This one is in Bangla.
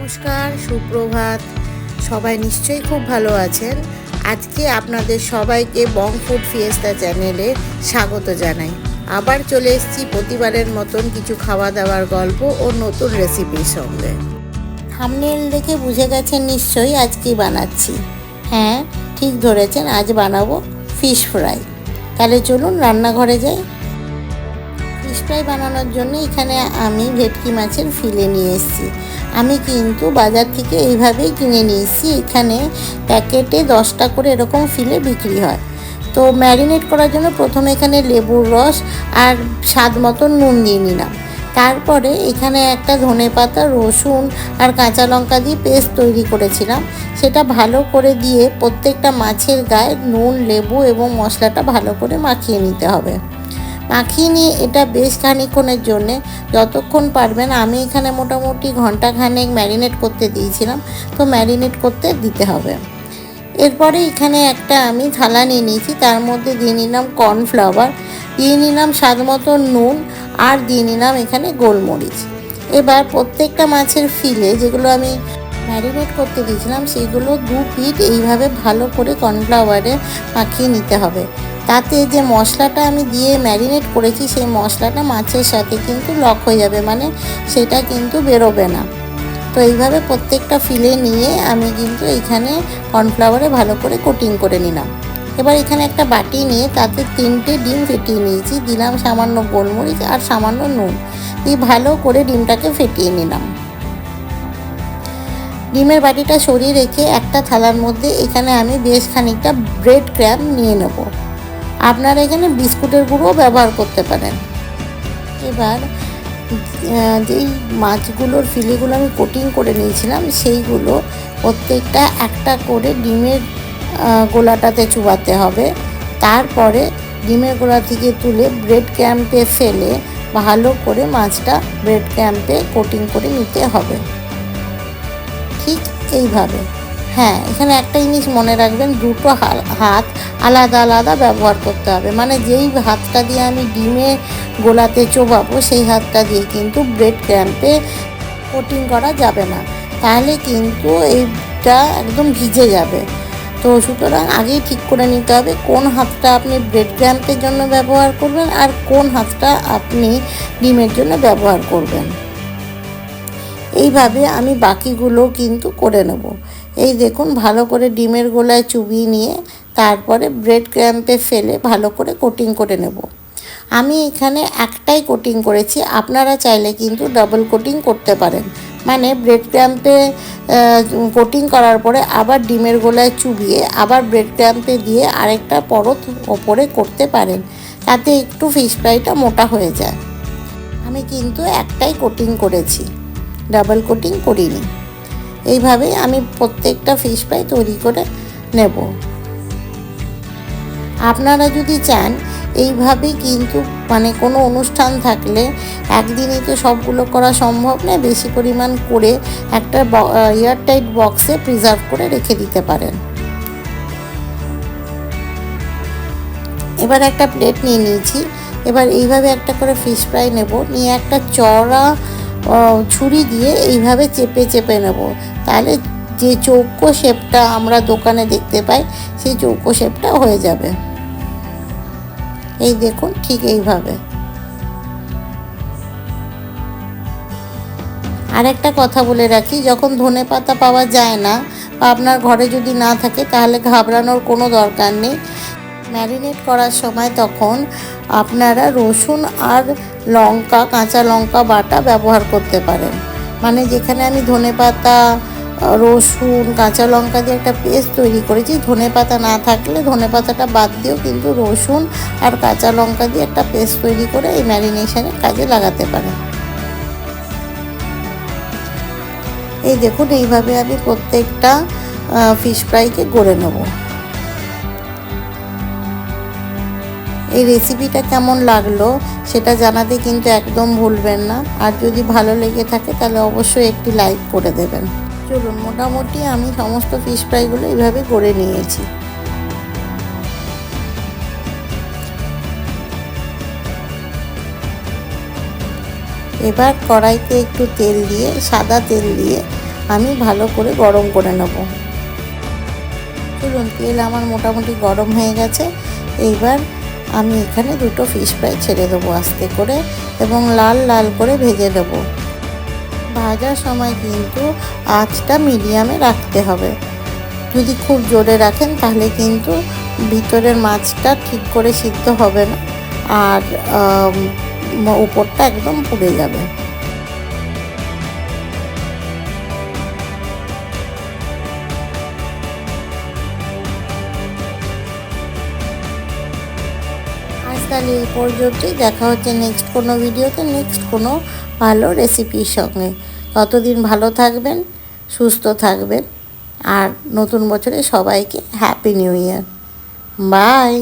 নমস্কার, সুপ্রভাত। সবাই নিশ্চয়ই খুব ভালো আছেন। আজকে আপনাদের সবাইকে বং ফুড ফিয়েস্তা চ্যানেলে স্বাগত জানাই। আবার চলে এসেছি প্রতিবারের মতন কিছু খাওয়া দাওয়ার গল্প ও নতুন রেসিপির সঙ্গে। থাম্বনেল দেখে বুঝে গেছেন নিশ্চয়ই আজ কি বানাচ্ছি। হ্যাঁ, ঠিক ধরেছেন, আজ বানাবো ফিশ ফ্রাই। তাহলে চলুন রান্নাঘরে যাই। ফিশ ফ্রাই বানানোর জন্য এখানে আমি ভেটকি মাছের ফিলে নিয়ে এসেছি। আমি কিন্তু বাজার থেকে এইভাবেই কিনে নিয়েছি। এখানে প্যাকেটে 10টা করে এরকম ফিলে বিক্রি হয়। তো ম্যারিনেট করার জন্য প্রথমে এখানে লেবুর রস আর স্বাদ মতো নুন দিয়ে নিলাম। তারপরে এখানে একটা ধনেপাতা, রসুন আর কাঁচা লঙ্কা দিয়ে পেস্ট তৈরি করেছিলাম। সেটা ভালো করে দিয়ে প্রত্যেকটা মাছের গায়ে নুন, লেবু এবং মশলাটা ভালো করে মাখিয়ে নিতে হবে। মাখিয়ে নিয়ে এটা বেশ খানিকক্ষণের জন্যে, যতক্ষণ পারবেন, আমি এখানে মোটামুটি ঘন্টাখানেক ম্যারিনেট করতে দিয়েছিলাম। তো ম্যারিনেট করতে দিতে হবে। এরপরে এখানে একটা আমি থালা নিয়ে নিয়েছি, তার মধ্যে দিয়ে নিলাম কর্নফ্লাওয়ার, দিয়ে নিলাম স্বাদ মতো নুন আর দিয়ে নিলাম এখানে গোলমরিচ। এবার প্রত্যেকটা মাছের ফিলে যেগুলো আমি ম্যারিনেট করতে দিয়েছিলাম সেইগুলো 2 পিঠ এইভাবে ভালো করে কর্নফ্লাওয়ারে মাখিয়ে নিতে হবে। তাতে যে মশলাটা আমি দিয়ে ম্যারিনেট করেছি সেই মশলাটা মাছের সাথে কিন্তু লক হয়ে যাবে, মানে সেটা কিন্তু বেরোবে না। তো এইভাবে প্রত্যেকটা ফিলে নিয়ে আমি কিন্তু এইখানে কর্নফ্লাওয়ারে ভালো করে কোটিং করে নিলাম। এবার এখানে একটা বাটি নিয়ে তাতে 3টে ডিম ফেটিয়ে নিয়েছি, দিলাম সামান্য গোলমরিচ আর সামান্য নুন দিয়ে ভালো করে ডিমটাকে ফেটিয়ে নিলাম। ডিমের বাটিটা সরিয়ে রেখে একটা থালার মধ্যে এখানে আমি বেশ খানিকটা ব্রেড ক্রাম্ব নিয়ে নেব। আপনারা এখানে বিস্কুটের গুঁড়োও ব্যবহার করতে পারেন। এবার যেই মাছগুলোর ফিলেগুলো আমি কোটিং করে নিয়েছিলাম সেইগুলো প্রত্যেকটা একটা করে ডিমের গোলাটাতে চুবাতে হবে। তারপরে ডিমের গোলা থেকে তুলে ব্রেড ক্রাম্বে ফেলে ভালো করে মাছটা ব্রেড ক্রাম্বে কোটিং করে নিতে হবে, ঠিক এইভাবে। হ্যাঁ, এখানে একটা জিনিস মনে রাখবেন, 2টো হাত আলাদা আলাদা ব্যবহার করতে হবে। মানে যেই হাতটা দিয়ে আমি ডিমে গোলাতে চোবাবো সেই হাতটা দিয়ে কিন্তু ব্রেড ক্রাম্পে কোটিং করা যাবে না, তাহলে কিন্তু এইটা একদম ভিজে যাবে। তো সুতরাং আগেই ঠিক করে নিতে হবে কোন হাতটা আপনি ব্রেড ক্রাম্পের জন্য ব্যবহার করবেন আর কোন হাতটা আপনি ডিমের জন্য ব্যবহার করবেন। এইভাবে আমি বাকিগুলো কিন্তু করে নেব। এই দেখুন, ভালো করে ডিমের গোলায় চুবিয়ে নিয়ে তারপরে ব্রেড ক্রাম্পে ফেলে ভালো করে কোটিং করে নেব। আমি এখানে একটাই কোটিং করেছি, আপনারা চাইলে কিন্তু ডাবল কোটিং করতে পারেন। মানে ব্রেড ক্রাম্পে কোটিং করার পরে আবার ডিমের গোলায় চুবিয়ে আবার ব্রেড ক্রাম্পে দিয়ে আরেকটা পরত ওপরে করতে পারেন, তাতে একটু ফিশ ফ্রাইটা মোটা হয়ে যায়। আমি কিন্তু একটাই কোটিং করেছি, ডাবল কোটিং করিনি। এইভাবেই আমি প্রত্যেকটা ফিশ ফ্রাই তৈরি করে নেব। আপনারা যদি চান এইভাবেই কিন্তু, মানে কোনো অনুষ্ঠান থাকলে একদিনই তো সবগুলো করা সম্ভব নয়, বেশি পরিমাণ করে একটা এয়ারটাইট বক্সে প্রিজার্ভ করে রেখে দিতে পারেন। এবার একটা প্লেট নিয়ে নিয়েছি। এবার এইভাবে একটা করে ফিশ ফ্রাই নেব, নিয়ে একটা চওড়া ছুরি দিয়ে এইভাবে চেপে চেপে নেব। তাহলে যে চৌকো শেপটা আমরা দোকানে দেখতে পাই সেই চৌকো শেপটা হয়ে যাবে। এই দেখুন, ঠিক এইভাবে। আর একটা কথা বলে রাখি, যখন ধনেপাতা পাওয়া যায় না বা আপনার ঘরে যদি না থাকে তাহলে ঘাবড়ানোর কোনো দরকার নেই। ম্যারিনেট করার সময় তখন আপনারা রসুন আর লঙ্কা, কাঁচা লঙ্কা বাটা ব্যবহার করতে পারেন। মানে যেখানে আমি ধনেপাতা, রসুন, কাঁচা লঙ্কা দিয়ে একটা পেস্ট তৈরি করেছি, ধনেপাতা না থাকলে ধনেপাতাটা বাদ দিয়েও কিন্তু রসুন আর কাঁচা লঙ্কা দিয়ে একটা পেস্ট তৈরি করে এই ম্যারিনেশনের কাজে লাগাতে পারেন। এই দেখুন, এইভাবে আমি প্রত্যেকটা ফিশ ফ্রাইকে গড়ে নেব। এই রেসিপিটা কেমন লাগলো সেটা জানাতে কিন্তু একদম ভুলবেন না। আর যদি ভালো লেগে থাকে তাহলে অবশ্যই একটি লাইক করে দেবেন। চলুন, মোটামুটি আমি সমস্ত ফিশ ফ্রাইগুলো এইভাবে করে নিয়েছি। এবার কড়াইতে একটু তেল দিয়ে, সাদা তেল দিয়ে আমি ভালো করে গরম করে নেব। চলুন, তেল আমার মোটামুটি গরম হয়ে গেছে। এইবার আমি এখানে দুটো ফিশ ফ্রাই ছেড়ে দেবো আস্তে করে এবং লাল লাল করে ভেজে দেবো। ভাজার সময় কিন্তু আঁচটা মিডিয়ামে রাখতে হবে। যদি খুব জোরে রাখেন তাহলে কিন্তু ভিতরের মাছটা ঠিক করে সিদ্ধ হবে না আর উপরটা একদম পুড়ে যাবে। আজ তাহলে এই পর্যন্তই। দেখা হচ্ছে নেক্সট কোনো ভিডিওতে, নেক্সট কোনো ভালো রেসিপির সঙ্গে। ততদিন ভালো থাকবেন, সুস্থ থাকবেন আর নতুন বছরে সবাইকে হ্যাপি নিউ ইয়ার। বাই।